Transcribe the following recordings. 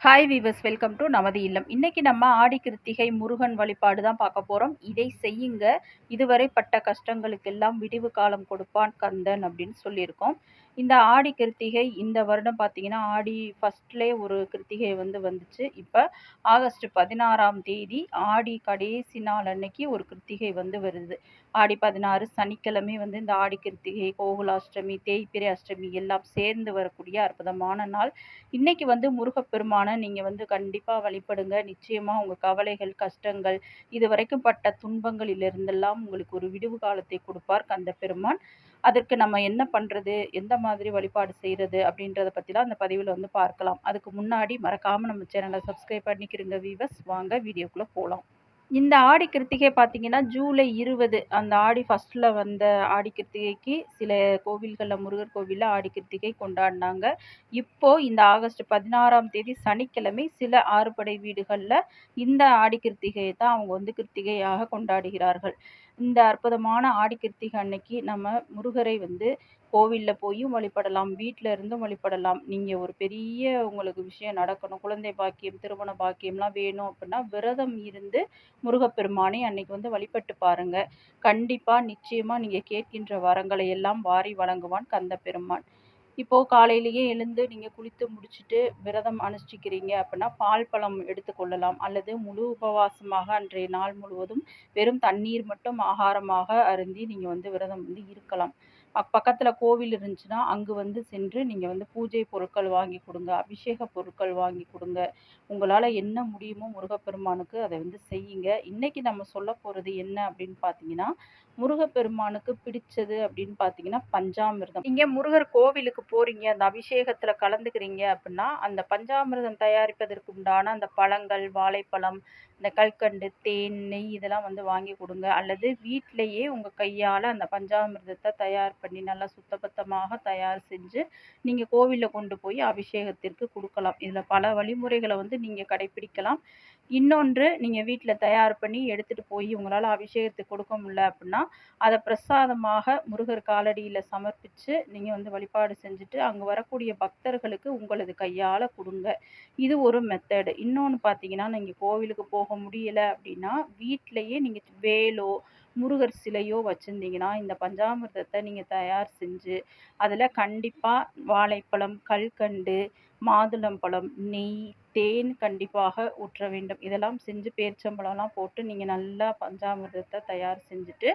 Hi viewers, welcome to நமது இல்லம். இன்னைக்கு நம்ம ஆடி கிருத்திகை முருகன் வழிபாடு தான் பார்க்க போறோம். இதை செய்யுங்க, இதுவரை பட்ட கஷ்டங்களுக்கெல்லாம் விடிவு காலம் கொடுப்பான் கந்தன் அப்படின்னு சொல்லியிருக்கோம். இந்த ஆடி கிருத்திகை இந்த வருடம் பார்த்தீங்கன்னா ஆடி ஃபர்ஸ்ட்லேயே ஒரு கிருத்திகை வந்துச்சு. இப்போ ஆகஸ்ட் 16ஆம் தேதி ஆடி கடைசி நாள் அன்னைக்கு ஒரு கிருத்திகை வருது. ஆடி 16 சனிக்கிழமை இந்த ஆடி கிருத்திகை, கோகுலாஷ்டமி, தேய்பிறை அஷ்டமி எல்லாம் சேர்ந்து வரக்கூடிய அற்புதமான நாள். இன்னைக்கு முருகப்பெருமான நீங்க கண்டிப்பா வழிபடுங்க. நிச்சயமா உங்க கவலைகள், கஷ்டங்கள், இதுவரைக்கும் பட்ட துன்பங்களிலிருந்தெல்லாம் உங்களுக்கு ஒரு விடிவு காலத்தை கொடுப்பார் கந்த பெருமான். அதற்கு நம்ம என்ன பண்றது, எந்த மாதிரி வழிபாடு செய்யறது அப்படின்றத பத்திலாம் அந்த பதிவுல பார்க்கலாம். அதுக்கு முன்னாடி மறக்காம நம்ம சேனலை சப்ஸ்கிரைப் பண்ணிக்கிறங்க வீவர்ஸ். வாங்க வீடியோக்குள்ள போலாம். இந்த ஆடி கிருத்திகை பார்த்தீங்கன்னா, ஜூலை 20 அந்த ஆடி ஃபர்ஸ்ட்ல வந்த ஆடி கிருத்திகைக்கு சில கோவில்கள்ல, முருகர் கோவில்ல ஆடி கிருத்திகை கொண்டாடினாங்க. இப்போ இந்த ஆகஸ்ட் 16ஆம் தேதி சனிக்கிழமை சில ஆறுபடை வீடுகள்ல இந்த ஆடி கிருத்திகையை தான் அவங்க கிருத்திகையாக கொண்டாடுகிறார்கள். இந்த அற்புதமான ஆடி கிருத்திகை அன்னைக்கு நம்ம முருகரை கோவில்ல போயும் வழிபடலாம், வீட்ல இருந்தும் வழிபடலாம். நீங்க ஒரு பெரிய உங்களுக்கு விஷயம் நடக்கணும், குழந்தை பாக்கியம், திருமண பாக்கியம்லாம் வேணும் அப்படின்னா விரதம் இருந்து முருகப்பெருமானை அன்னைக்கு வழிபட்டு பாருங்க. கண்டிப்பா நிச்சயமா நீங்க கேட்கின்ற வரங்களை எல்லாம் வாரி வழங்குவான் கந்த பெருமான். இப்போ காலையிலேயே எழுந்து நீங்க குளித்து முடிச்சுட்டு விரதம் அனுஷ்டிக்கிறீங்க அப்படின்னா பால் பழம் எடுத்துக்கொள்ளலாம், அல்லது முழு உபவாசமாக அன்றைய நாள் முழுவதும் வெறும் தண்ணீர் மட்டும் ஆகாரமாக அருந்தி நீங்க விரதம் இருக்கலாம். பக்கத்துல கோவில் இருந்துச்சுன்னா அங்கு சென்று நீங்க பூஜை பொருட்கள் வாங்கி கொடுங்க, அபிஷேக பொருட்கள் வாங்கி கொடுங்க. உங்களால என்ன முடியுமோ முருகப்பெருமானுக்கு அதை செய்யுங்க. இன்னைக்கு நம்ம சொல்ல போறது என்ன அப்படின்னு பார்த்தீங்கன்னா, முருகப்பெருமானுக்கு பிடிச்சது அப்படின்னு பார்த்தீங்கன்னா பஞ்சாமிர்தம். நீங்க முருகர் கோவிலுக்கு போறீங்க, அந்த அபிஷேகத்துல கலந்துக்கிறீங்க அப்படின்னா அந்த பஞ்சாமிர்தம் தயாரிப்பதற்கு உண்டான அந்த பழங்கள், வாழைப்பழம், இந்த கல்கண்டு, தேன், நெய் இதெல்லாம் வாங்கி கொடுங்க. அல்லது வீட்டிலேயே உங்க கையால அந்த பஞ்சாமிர்தத்தை தயார் பண்ணி நல்லா சுத்தபத்தமாக தயார் செஞ்சு நீங்க கோவில்ல கொண்டு போய் அபிஷேகத்திற்கு கொடுக்கலாம். இதுல பல வழிமுறைகளை நீங்க கடைபிடிக்கலாம். இன்னொன்று, நீங்க வீட்டில் தயார் பண்ணி எடுத்துட்டு போய் உங்களால் அபிஷேகத்துக்கு கொடுக்க முடியல அப்படின்னா அதை பிரசாதமாக முருகர் காலடியில் சமர்ப்பித்து நீங்கள் வழிபாடு செஞ்சுட்டு அங்கே வரக்கூடிய பக்தர்களுக்கு உங்களது கையால் கொடுங்க. இது ஒரு மெத்தடு. இன்னொன்று பார்த்தீங்கன்னா, நீங்கள் கோவிலுக்கு போக முடியலை அப்படின்னா வீட்டிலையே நீங்கள் வேலோ முருகர் சிலையோ வச்சுருந்தீங்கன்னா இந்த பஞ்சாமிர்தத்தை நீங்கள் தயார் செஞ்சு அதில் கண்டிப்பாக வாழைப்பழம், கல்கண்டு, மாதுளம்பழம், நெய், தேன் கண்டிப்பாக ஊற்ற வேண்டும். இதெல்லாம் செஞ்சு பேரிச்சம்பழம்லாம் போட்டு நீங்கள் நல்லா பஞ்சாமிர்தத்தை தயார் செஞ்சுட்டு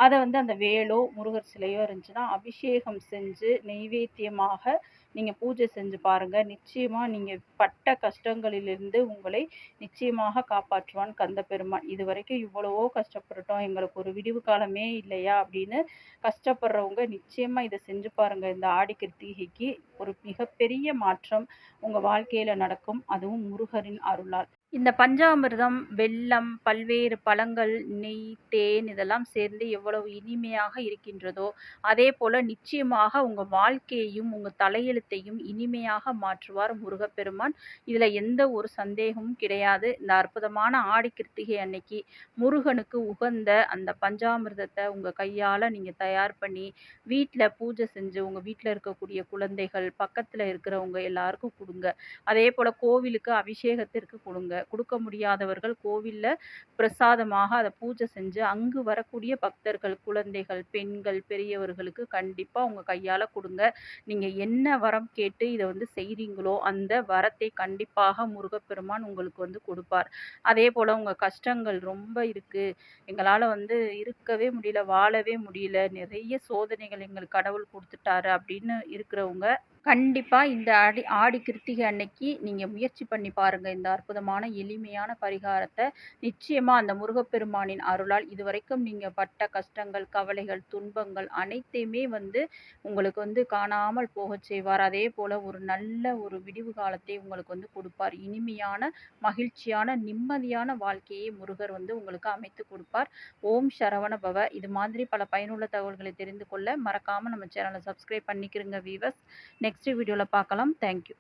அதை அந்த வேலோ முருகர் சிலையோ இருந்துச்சுன்னா அபிஷேகம் செஞ்சு நெய்வேத்தியமாக நீங்கள் பூஜை செஞ்சு பாருங்கள். நிச்சயமாக நீங்கள் பட்ட கஷ்டங்களிலிருந்து உங்களை நிச்சயமாக காப்பாற்றுவான் கந்த பெருமான். இது வரைக்கும் இவ்வளவோ கஷ்டப்பட்டுட்டோம், எங்களுக்கு ஒரு விடிவு காலமே இல்லையா அப்படின்னு கஷ்டப்படுறவங்க நிச்சயமாக இதை செஞ்சு பாருங்கள். இந்த ஆடி கிருத்திகைக்கு ஒரு மிகப்பெரிய மாற்றம் உங்கள் வாழ்க்கையில் நடக்கும், அதுவும் முருகரின் அருளால். இந்த பஞ்சாமிர்தம், வெல்லம், பல்வேறு பழங்கள், நெய், தேன் இதெல்லாம் சேர்ந்து எவ்வளவு இனிமையாக இருக்கின்றதோ அதே போல் நிச்சயமாக உங்கள் வாழ்க்கையையும் உங்கள் தலையெழுத்தையும் இனிமையாக மாற்றுவார் முருகப்பெருமான். இதில் எந்த ஒரு சந்தேகமும் கிடையாது. இந்த அற்புதமான ஆடி கிருத்திகை அன்னைக்கு முருகனுக்கு உகந்த அந்த பஞ்சாமிர்தத்தை உங்கள் கையால் நீங்கள் தயார் பண்ணி வீட்டில் பூஜை செஞ்சு உங்கள் வீட்டில் இருக்கக்கூடிய குழந்தைகள், பக்கத்தில் இருக்கிறவங்க எல்லாருக்கும் கொடுங்க. அதே போல் கோவிலுக்கு அபிஷேகத்திற்கு கொடுங்க. கொடுக்க முடியாதவர்கள் கோவிலில் பிரசாதமாக அதை பூஜை செஞ்சு அங்கு வரக்கூடிய பக்தர்கள், குழந்தைகள், பெண்கள், பெரியவர்களுக்கு கண்டிப்பாக உங்கள் கையால் கொடுங்க. நீங்கள் என்ன வரம் கேட்டு இதை செய்கிறீங்களோ அந்த வரத்தை கண்டிப்பாக முருகப்பெருமான் உங்களுக்கு கொடுப்பார். அதே போல் உங்கள் கஷ்டங்கள் ரொம்ப இருக்குது, எங்களால் இருக்கவே முடியல, வாழவே முடியல, நிறைய சோதனைகள் எங்களுக்கு கடவுள் கொடுத்துட்டாரு அப்படின்னு இருக்கிறவங்க கண்டிப்பாக இந்த ஆடி கிருத்திகை அன்னைக்கு நீங்கள் முயற்சி பண்ணி பாருங்கள். இந்த அற்புதமான எளிமையான பரிகாரத்தை நிச்சயமாக அந்த முருகப்பெருமானின் அருளால் இதுவரைக்கும் நீங்கள் பட்ட கஷ்டங்கள், கவலைகள், துன்பங்கள் அனைத்தையுமே உங்களுக்கு காணாமல் போகச் செய்வார். அதே போல் ஒரு நல்ல ஒரு விடிவு காலத்தை உங்களுக்கு கொடுப்பார். இனிமையான, மகிழ்ச்சியான, நிம்மதியான வாழ்க்கையை முருகர் உங்களுக்கு அமைத்து கொடுப்பார். ஓம் சரவண பவ. இது மாதிரி பல பயனுள்ள தகவல்களை தெரிந்து கொள்ள மறக்காமல் நம்ம சேனலை சப்ஸ்கிரைப் பண்ணிக்கிறங்க வீவர்ஸ். நெக்ஸ்ட் வீடியோவில் பார்க்கலாம். தேங்க்யூ.